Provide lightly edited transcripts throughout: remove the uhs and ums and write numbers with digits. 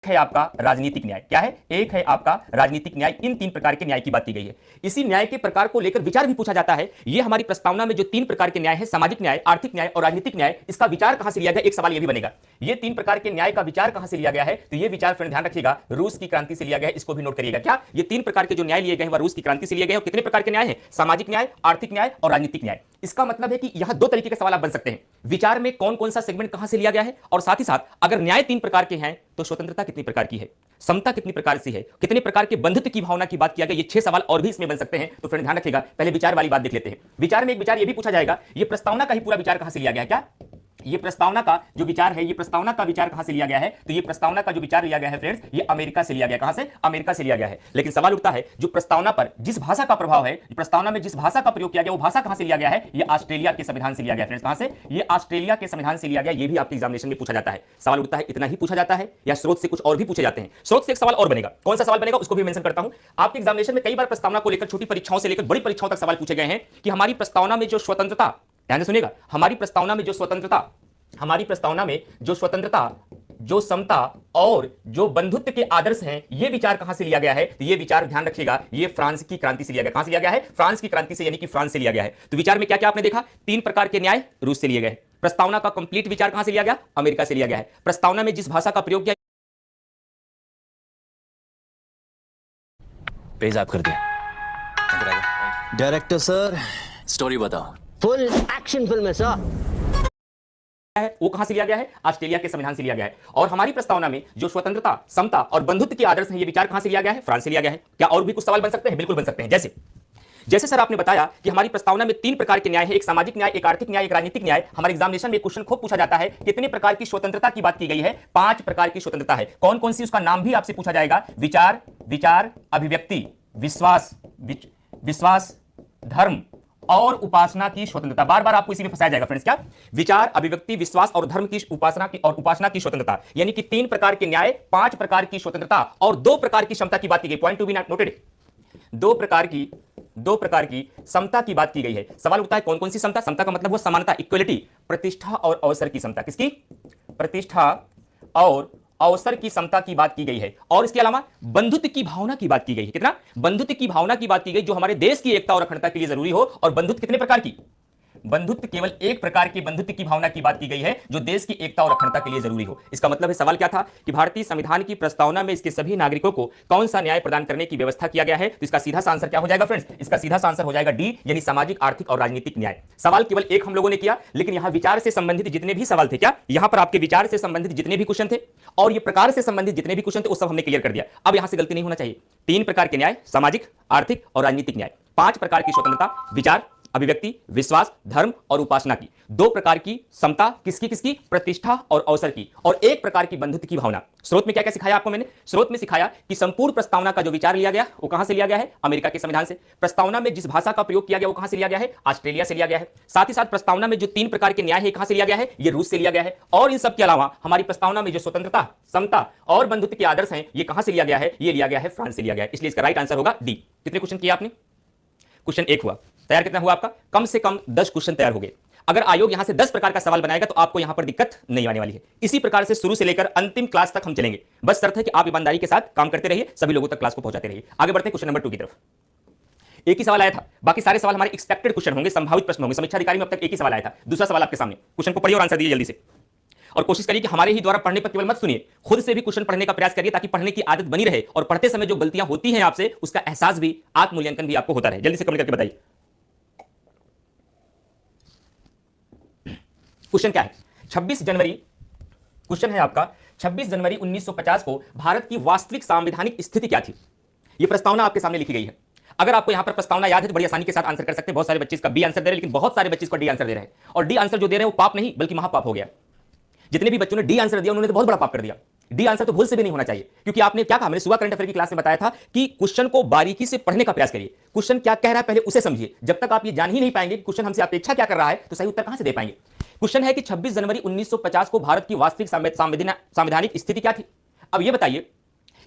है आपका राजनीतिक न्याय। क्या है? एक है आपका राजनीतिक न्याय। इन तीन प्रकार के न्याय की बात की गई है। इसी न्याय के प्रकार को लेकर विचार भी पूछा जाता है। यह हमारी प्रस्तावना में जो तीन प्रकार के न्याय है, सामाजिक न्याय, आर्थिक न्याय और राजनीतिक न्याय, इसका विचार कहां से लिया गया? एक सवाल यह भी बनेगा, ये तीन प्रकार के न्याय का विचार कहां से लिया गया है? तो यह विचार फ्रेंड ध्यान रखिएगा, रूस की क्रांति से लिया गया है। इसको भी नोट करिएगा। क्या ये तीन प्रकार के जो न्याय लिए गए हैं वह रूस की क्रांति से लिए गए हैं? और कितने प्रकार के न्याय हैं? सामाजिक न्याय, आर्थिक न्याय और राजनीतिक न्याय। इसका मतलब है कि यहां दो तरीके के सवाल आप बन सकते हैं, विचार में कौन कौन सा सेगमेंट कहां से लिया गया है, और साथ ही साथ अगर न्याय तीन प्रकार के हैं तो स्वतंत्रता कितनी प्रकार की है, समता कितनी प्रकार से है, कितने प्रकार के बंधुत्व की भावना की बात किया गया। ये 6 सवाल और भी इसमें बन सकते हैं। तो फ्रेंड ध्यान रखिएगा, पहले विचार वाली बात देख लेते हैं। विचार में एक विचार ये भी पूछा जाएगा, ये प्रस्तावना का ही पूरा विचार कहां से लिया गया है? क्या ये प्रस्तावना का जो विचार है, ये प्रस्तावना का विचार कहां से लिया गया है? तो ये प्रस्तावना का जो विचार लिया गया है फ्रेंड्स, ये अमेरिका से लिया गया। कहां से? अमेरिका से लिया गया है। लेकिन सवाल उठता है, जो प्रस्तावना पर जिस भाषा का प्रभाव है, प्रस्तावना में जिस भाषा का प्रयोग किया गया, वो भाषा कहां से लिया गया है? ये ऑस्ट्रेलिया के संविधान से लिया गया। फ्रेंड्स कहां से? ये ऑस्ट्रेलिया के संविधान से लिया गया। ये भी आपके एग्जामिनेशन में पूछा जाता है। सवाल उठता है, इतना ही पूछा जाता है या स्रोत से कुछ और भी पूछे जाते हैं? स्रोत से एक सवाल और बनेगा। कौन सा सवाल बनेगा उसको भी मेंशन करता हूं। आपके एग्जामिनेशन में कई बार प्रस्तावना को लेकर छोटी परीक्षाओं से लेकर बड़ी परीक्षाओं तक सवाल पूछे गए हैं कि हमारी प्रस्तावना में जो स्वतंत्रता, ध्यान से सुनिएगा, हमारी प्रस्तावना में जो स्वतंत्रता, हमारी प्रस्तावना में जो स्वतंत्रता, जो समता और जो बंधुत्व के आदर्श हैं, ये विचार कहां से लिया गया है? तो ये विचार ध्यान रखिएगा, ये फ्रांस की क्रांति से लिया गया। कहां से लिया गया है? फ्रांस की क्रांति से, यानी कि फ्रांस से लिया गया है। तो विचार में क्या क्या आपने देखा? तीन प्रकार के न्याय रूस से लिए गए। प्रस्तावना का कंप्लीट विचार कहां से लिया गया? अमेरिका से लिया गया है। प्रस्तावना में जिस भाषा का प्रयोग किया, पेज आप कर दिया। डायरेक्टर सर, स्टोरी बताओ। फुल एक्शन फिल्म है सर। है वो कहां से लिया गया है? ऑस्ट्रेलिया के संविधान से लिया गया है। और हमारी प्रस्तावना में जो स्वतंत्रता, समता और बंधुत्व के आदर्श हैं, ये विचार कहां से लिया गया है? फ्रांस से लिया गया है। क्या और भी कुछ सवाल बन सकते हैं? बिल्कुल बन सकते हैं। जैसे जैसे सर आपने बताया कि हमारी प्रस्तावना में तीन प्रकार के न्याय है, एक सामाजिक न्याय, एक आर्थिक न्याय, एक राजनीतिक न्याय। हमारे एग्जामिनेशन में क्वेश्चन खूब पूछा जाता है, कितने प्रकार की स्वतंत्रता की बात की गई है? 5 प्रकार की स्वतंत्रता है। कौन कौन सी, उसका नाम भी आपसे पूछा जाएगा। विचार, अभिव्यक्ति, विश्वास, धर्म और उपासना की स्वतंत्रता। बार बार आपको इसी में फंसाया जाएगा फ्रेंड्स। क्या? विचार, अभिव्यक्ति, विश्वास और धर्म की उपासना की स्वतंत्रता, यानी कि 3 प्रकार के न्याय, 5 प्रकार की स्वतंत्रता और 2 प्रकार की क्षमता की बात की गई। Point to be noted. 2 प्रकार की समता की बात की गई है। सवाल उठता है, कौन कौन सी समता? समता का मतलब वो समानता, इक्वलिटी, प्रतिष्ठा और अवसर की समता। किसकी? प्रतिष्ठा और अवसर की समता की बात की गई है। और इसके अलावा बंधुत्व की भावना की बात की गई है। कितना? बंधुत्व की भावना की बात की गई, जो हमारे देश की एकता और अखंडता के लिए जरूरी हो। और बंधुत्व कितने प्रकार की? बंधुत्व केवल एक प्रकार की बंधुत्व की भावना की बात की गई है, जो देश की एकता और अखंडता के लिए जरूरी हो। इसका मतलब है, सवाल क्या था कि भारतीय संविधान की प्रस्तावना में इसके सभी नागरिकों को कौन सा न्याय प्रदान करने की व्यवस्था किया गया है? तो इसका सीधा सा आंसर क्या हो जाएगा फ्रेंड्स? इसका सीधा सा आंसर हो जाएगा डी, यानी सामाजिक, आर्थिक और राजनीतिक न्याय। सवाल केवल एक हम लोगों ने किया, लेकिन यहां विचार से संबंधित जितने भी सवाल थे, क्या यहां पर आपके विचार से संबंधित जितने भी क्वेश्चन थे और ये प्रकार से संबंधित जितने भी क्वेश्चन थे, वो सब हमने क्लियर कर दिया। अब यहां से गलती नहीं होना चाहिए। 3 प्रकार के न्याय, सामाजिक, आर्थिक और राजनीतिक न्याय, 5 प्रकार की स्वतंत्रता, विचार, अभिव्यक्ति, विश्वास, धर्म और उपासना की, 2 प्रकार की समता, किसकी? प्रतिष्ठा और अवसर की, और 1 प्रकार की बंधुत्व की भावना। स्रोत में क्या क्या सिखाया आपको मैंने? स्रोत में सिखाया कि संपूर्ण प्रस्तावना का जो विचार लिया गया वो कहां से लिया गया है? अमेरिका के संविधान से। प्रस्तावना में जिस भाषा का प्रयोग किया गया वो कहां से लिया गया है? ऑस्ट्रेलिया से लिया गया है। साथ ही साथ प्रस्तावना में जो 3 प्रकार के न्याय है, कहां से लिया गया है? ये रूस से लिया गया है। और इन सब के अलावा हमारी प्रस्तावना में जो स्वतंत्रता, समता और बंधुत्व के आदर्श हैं, ये कहां से लिया गया है? ये लिया गया है फ्रांस से लिया गया है। इसलिए इसका राइट आंसर होगा डी। कितने क्वेश्चन किया आपने? क्वेश्चन 1 हुआ। तैयार कितना हुआ आपका? कम से कम 10 क्वेश्चन तैयार हो गए। अगर आयोग यहां से 10 प्रकार का सवाल बनाएगा तो आपको यहां पर दिक्कत नहीं आने वाली है। इसी प्रकार से शुरू से लेकर अंतिम क्लास तक हम चलेंगे। बस शर्त है कि आप ईमानदारी के साथ काम करते रहिए, सभी लोगों तक क्लास को पहुंचाते रहिए। आगे बढ़ते हैं क्वेश्चन नंबर 2 की तरफ। एक ही सवाल आया था, बाकी सारे सवाल हमारे एक्सपेक्टेड क्वेश्चन होंगे, संभावित प्रश्न होंगे। समीक्षा अधिकारी में अब तक एक ही सवाल आया था। दूसरा सवाल आपके सामने, क्वेश्चन को पढ़िए और आंसर दीजिए जल्दी से। और कोशिश करिए कि हमारे ही द्वारा पढ़ने पर केवल मत सुनिए, खुद से भी क्वेश्चन पढ़ने का प्रयास करिए, ताकि पढ़ने की आदत बनी रहे और पढ़ते समय जो गलतियां होती हैं आपसे, उसका एहसास भी, आत्मूल्यांकन भी आपको होता रहे। जल्दी से कमेंट करके बताइए क्वेश्चन क्या है। 26 जनवरी, क्वेश्चन है आपका 26 जनवरी 1950 को भारत की वास्तविक संवैधानिक स्थिति क्या थी? यह प्रस्तावना आपके सामने लिखी गई है। अगर आपको यहां पर प्रस्तावना याद है तो बड़ी आसानी के साथ आंसर कर सकते हैं। बहुत सारे बच्चे इसका बी आंसर दे रहे हैं, लेकिन बहुत सारे बच्चे इसका डी आंसर दे रहे हैं। और डी आंसर जो दे रहे हैं वो पाप नहीं बल्कि महापाप हो गया। जितने भी बच्चों ने डी आंसर दिया उन्होंने तो बहुत बड़ा पाप कर दिया। डी आंसर तो भूल से भी नहीं होना चाहिए, क्योंकि आपने क्या कहा, मैंने सुबह करंट अफेयर की क्लास में बताया था कि क्वेश्चन को बारीकी से पढ़ने का प्रयास करिए। क्वेश्चन क्या कह रहा है पहले उसे समझिए। जब तक आप ये जान ही नहीं पाएंगे कि क्वेश्चन हमसे अपेक्षा क्या कर रहा है, तो सही उत्तर कहां से दे पाएंगे। क्वेश्चन है कि 26 जनवरी 1950 को भारत की वास्तविक संवैधानिक स्थिति क्या थी। अब यह बताइए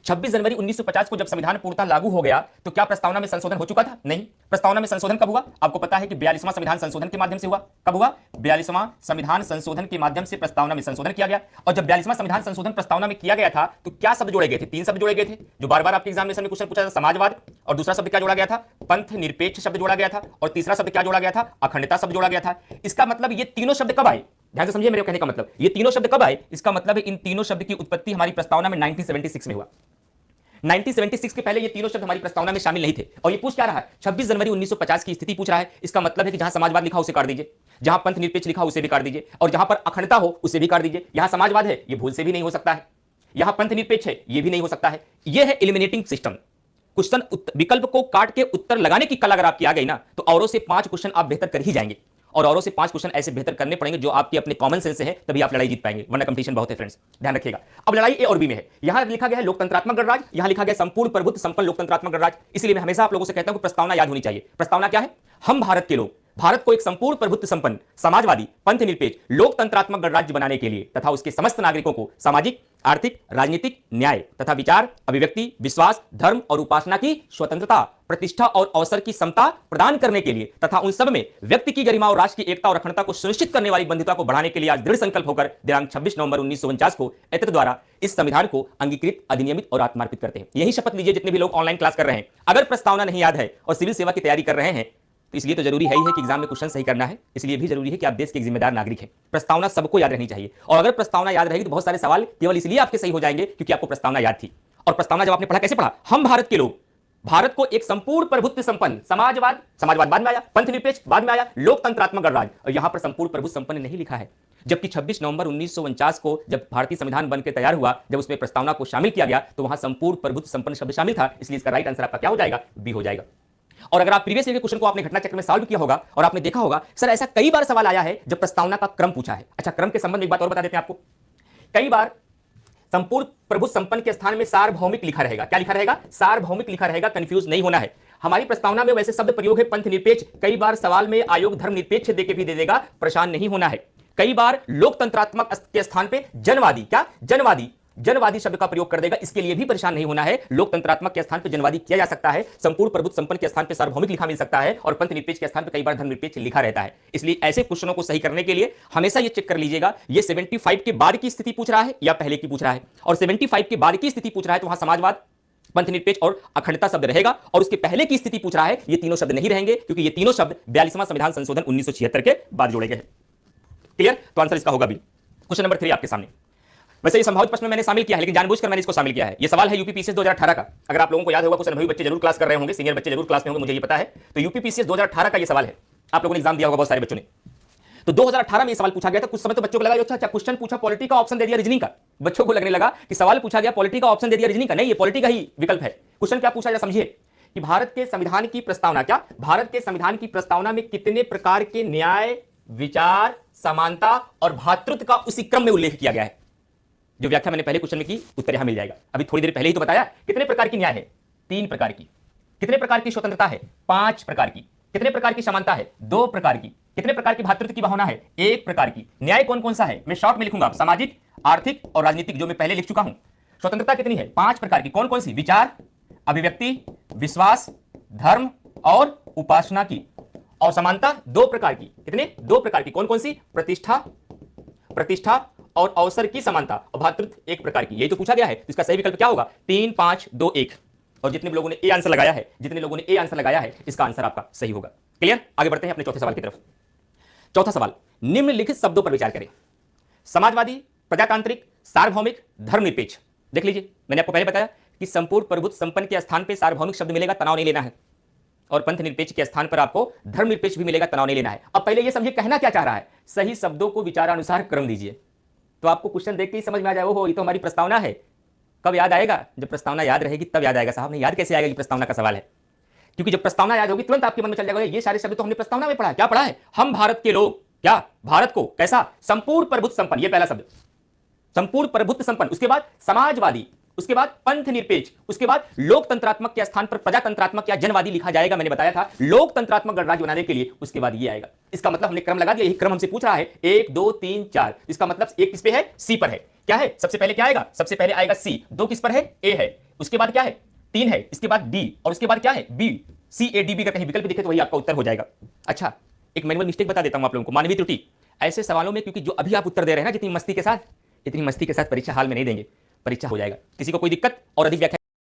26 जनवरी 1950 को जब संविधान पूर्णतः लागू हो गया तो क्या प्रस्तावना में संशोधन हो चुका था? नहीं। प्रस्तावना में संशोधन कब हुआ? आपको पता है कि 42वां संविधान संशोधन के माध्यम से हुआ। कब हुआ? 42वां संविधान संशोधन के माध्यम से प्रस्तावना में संशोधन किया गया। और जब 42वां संविधान संशोधन प्रस्तावना में किया गया था तो क्या शब्द जोड़े गए थे? 3 शब्द जोड़े गए थे जो बार बार आपके एग्जामिनेशन में क्वेश्चन पूछा था। समाजवाद, और दूसरा शब्द क्या जोड़ा गया था? पंथ निरपेक्ष शब्द जोड़ा गया था, और तीसरा शब्द क्या जोड़ा गया था? अखंडता शब्द जोड़ा गया था। इसका मतलब ये तीनों शब्द कब आए? ध्यान से समझिए मेरे कहने का मतलब, ये तीनों शब्द कब आए? इसका मतलब है इन तीनों शब्द की उत्पत्ति हमारी प्रस्तावना में 1976 में हुआ। 1976 के पहले ये तीनों शब्द हमारी प्रस्तावना में शामिल नहीं थे। और ये पूछ क्या रहा है? 26 जनवरी 1950 की स्थिति पूछ रहा है। इसका मतलब है कि जहां समाजवाद लिखा उसे काट दीजिए, जहां पंथ निरपेक्ष लिखा उसे भी काट दीजिए, और जहां पर अखंडता हो उसे भी काट दीजिए। यहां समाजवाद है, ये भूल से भी नहीं हो सकता है। यहां पंथ निरपेक्ष है, ये भी नहीं हो सकता है। यह है एलिमिनेटिंग सिस्टम। क्वेश्चन विकल्प को काट के उत्तर लगाने की कला अगर आपकी आ गई ना, तो औरों से 5 क्वेश्चन आप बेहतर कर ही जाएंगे। और औरों से 5 क्वेश्चन ऐसे बेहतर करने पड़ेंगे जो आपके अपने कॉमन सेंस से है, तभी आप लड़ाई जीत पाएंगे, वरना कंपटीशन बहुत है फ्रेंड्स, ध्यान रखिएगा। अब लड़ाई ए और बी में है। यहां लिखा गया है लोकतंत्रात्मक गणराज्य, यहां लिखा गया संपूर्ण प्रभुत्व संपन्न लोकतंत्रात्मक गणराज्य। इसलिए मैं हमेशा आप लोगों से कहता हूं कि प्रस्तावना याद होनी चाहिए। प्रस्तावना क्या है? हम भारत के लोग भारत को एक संपूर्ण प्रभुत्व संपन्न, समाजवादी, पंथ निरपेक्ष, लोकतंत्रात्मक गणराज्य बनाने के लिए तथा उसके समस्त नागरिकों को सामाजिक, आर्थिक, राजनीतिक न्याय तथा विचार, अभिव्यक्ति, विश्वास, धर्म और उपासना की स्वतंत्रता, प्रतिष्ठा और अवसर की समता प्रदान करने के लिए तथा उन सब में व्यक्ति की गरिमा और राष्ट्र की एकता और अखंडता को सुनिश्चित करने वाली बंधुता को बढ़ाने के लिए आज दृढ़ संकल्प होकर दिनांक 26 नवंबर 1949 को एतद द्वारा इस संविधान को अंगीकृत, अधिनियमित और आत्मार्पित करते हैं। यही शपथ लीजिए जितने भी लोग ऑनलाइन क्लास कर रहे हैं। अगर प्रस्तावना नहीं याद है और सिविल सेवा की तैयारी कर रहे हैं तो इसलिए तो जरूरी है ही है कि एग्जाम में क्वेश्चन सही करना है, इसलिए भी जरूरी है कि आप देश के एक जिम्मेदार नागरिक हैं। प्रस्तावना सबको याद रहनी चाहिए, और अगर प्रस्तावना याद रहेगी तो बहुत सारे सवाल केवल इसलिए आपके सही हो जाएंगे क्योंकि आपको प्रस्तावना याद थी। और प्रस्तावना जब आपने पढ़ा, कैसे पढ़ा? हम भारत के लोग भारत को एक संपूर्ण प्रभुत्व संपन्न, समाजवाद बाद में आया, पंथ निरपेक्ष बाद में आया, लोकतंत्रात्मक गणराज्य, और यहां पर संपूर्ण प्रभुत्व संपन्न नहीं लिखा है। जबकि 26 नवंबर 1949 को जब भारतीय संविधान बनकर तैयार हुआ, जब उसमें प्रस्तावना को शामिल किया गया तो वहां संपूर्ण प्रभुत्व संपन्न शब्द शामिल था। इसलिए इसका राइट आंसर आपका क्या हो जाएगा? बी हो जाएगा। और अगर आप प्रीवियस ईयर के क्वेश्चन को आपने घटना चक्र में सॉल्व किया होगा और आपने देखा होगा, सर ऐसा कई बार सवाल आया है जब प्रस्तावना का क्रम पूछा है। अच्छा, क्रम के संबंध में एक बात और बता देते हैं आपको। कई बार संपूर्ण प्रभुत्व संपन्न के स्थान में सार्वभौमिक लिखा रहेगा। क्या लिखा रहेगा? सार्वभौमिक लिखा रहेगा। कंफ्यूज नहीं होना है। हमारी प्रस्तावना में वैसे शब्द प्रयोग है पंथ निरपेक्ष, कई बार सवाल में आयोग धर्म निरपेक्ष देके भी दे देगा, परेशान नहीं होना है। कई बार लोकतंत्रात्मक के स्थान पे जनवादी, क्या जनवादी शब्द का प्रयोग कर देगा, इसके लिए भी परेशान नहीं होना है। लोकतंत्रात्मक के स्थान पर जनवादी किया जा सकता है, संपूर्ण प्रभुत्व संपन्न के स्थान पर सार्वभौमिक लिखा मिल सकता है, और पंथ निरपेक्ष के स्थान पर कई बार धर्मनिरपेक्ष लिखा रहता है। इसलिए ऐसे क्वेश्चनों को सही करने के लिए हमेशा ये चेक कर लीजिएगा, ये 75 के बाद की स्थिति पूछ रहा है या पहले की पूछ रहा है। और 75 के बाद की स्थिति पूछ रहा है तो वहां समाजवाद, पंथ निरपेक्ष और अखंडता शब्द रहेगा, और उसके पहले की स्थिति पूछ रहा है, ये तीनों शब्द नहीं रहेंगे क्योंकि ये तीनों शब्द 42वां संविधान संशोधन 1976 के बाद जोड़े गए हैं। क्लियर? तो आंसर इसका होगा बी। क्वेश्चन नंबर 3 आपके सामने। वैसे ये संभावित प्रश्न में मैंने शामिल किया है, लेकिन जानबूझकर मैंने इसको शामिल किया है। ये सवाल है यूपी पीसीएस 2018 का। अगर आप लोगों को याद होगा, कुछ अनुभवी बच्चे जरूर क्लास कर रहे होंगे, सीनियर बच्चे जरूर क्लास में होंगे, मुझे ये पता है। तो यूपी पीसीएस 2018 का ये सवाल है, आप लोगों ने एग्जाम दिया होगा बहुत सारे बच्चों ने। तो 2018 में ये सवाल पूछा गया था। कुछ समय तो बच्चों को लगा अच्छा क्वेश्चन पूछा पॉलिटी का, ऑप्शन दे दिया रीजनिंग का। बच्चों को लगने लगा कि सवाल पूछा गया पॉलिटी का, ऑप्शन दे दिया रीजनिंग का। नहीं, ये पॉलिटी का ही विकल्प है। क्वेश्चन क्या पूछा जाए समझिए कि भारत के संविधान की प्रस्तावना, क्या भारत के संविधान की प्रस्तावना में कितने प्रकार के न्याय, विचार, समानता और भातृत्व का उसी क्रम में उल्लेख किया गया है। जो व्याख्या मैंने पहले क्वेश्चन में की, उत्तर यहां मिल जाएगा। अभी थोड़ी देर पहले ही तो बताया कितने प्रकार की न्याय है? 3 प्रकार की। कितने प्रकार की स्वतंत्रता है? 5 प्रकार की। कितने प्रकार की समानता है? 2 प्रकार की। कितने प्रकार की भातृत्व की भावना है? 1 प्रकार की। न्याय कौन कौन सा है? मैं शॉर्ट में लिखूंगा, सामाजिक, आर्थिक और राजनीतिक, जो मैं पहले लिख चुका हूं। स्वतंत्रता कितनी है? 5 प्रकार की। कौन कौन सी? विचार, अभिव्यक्ति, विश्वास, धर्म और उपासना की। और समानता 2 प्रकार की। कितने? 2 प्रकार की। कौन कौन सी? प्रतिष्ठा और अवसर की समानता, और भातृत्व 1 प्रकार की। यही तो पूछा गया है। तो इसका सही विकल्प क्या होगा? 3, 5, 2, 1। और जितने लोगों ने ए आंसर लगाया है, इसका आंसर आपका सही होगा। क्लियर? आगे बढ़ते हैं अपने चौथे सवाल की तरफ। चौथा सवाल, निम्नलिखित शब्दों पर विचार करें। समाजवादी, प्रजातांत्रिक, सार्वभौमिक, धर्मनिरपेक्ष। देख लीजिए, मैंने आपको पहले बताया कि संपूर्ण प्रभुत्व संपन्न के स्थान पर सार्वभौमिक शब्द मिलेगा, तनाव नहीं लेना है। और पंथ निरपेक्ष के स्थान पर आपको धर्मनिरपेक्ष भी मिलेगा, तनाव नहीं लेना है। अब पहले यह समझिए कहना क्या चाह रहा है। सही शब्दों को विचारानुसार क्रम दीजिए, तो आपको क्वेश्चन देख के ही समझ में आ जाए, ओहो ये तो हमारी प्रस्तावना है। कब याद आएगा? जब प्रस्तावना याद रहेगी तब याद आएगा। साहब नहीं याद कैसे आएगा कि प्रस्तावना का सवाल है? क्योंकि जब प्रस्तावना याद होगी तुरंत आपके मन में चल जाएगा ये सारे शब्द तो हमने प्रस्तावना में पढ़ा। क्या पढ़ा है? हम भारत के लोग, क्या भारत को कैसा? संपूर्ण प्रभुत्व संपन्न, ये पहला शब्द संपूर्ण प्रभुत्व संपन्न। उसके बाद समाजवादी, उसके बाद पंथ निरपेक्ष, उसके बाद लोकतंत्रात्मक के स्थान पर प्रजातंत्रात्मक या जनवादी लिखा जाएगा। मैंने बताया था लोकतंत्रात्मक गणराज्य बनाने के लिए उसके बाद ये आएगा। इसका मतलब हमने क्रम लगा दिया, यही क्रम हमसे पूछ रहा है 1, 2, 3, 4। इसका मतलब 1 किस पे है? सी पर है। क्या है? सबसे पहले क्या आएगा? सबसे पहले आएगा सी। 2 किस पर है? ए है। उसके बाद क्या है 3 है, इसके बाद डी, और उसके बाद क्या है B, C A D B का कहीं विकल्प दिखे तो वही आपका उत्तर हो जाएगा। अच्छा, एक मैनुअल मिस्टेक बता देता हूं आप लोगों को, मानवीय त्रुटि। ऐसे सवालों में क्योंकि जो अभी आप उत्तर दे रहे हैं ना जितनी मस्ती के साथ, इतनी मस्ती के साथ परीक्षा हाल में नहीं देंगे, परीक्षा हो जाएगा। किसी को कोई दिक्कत और अधिक व्याख्या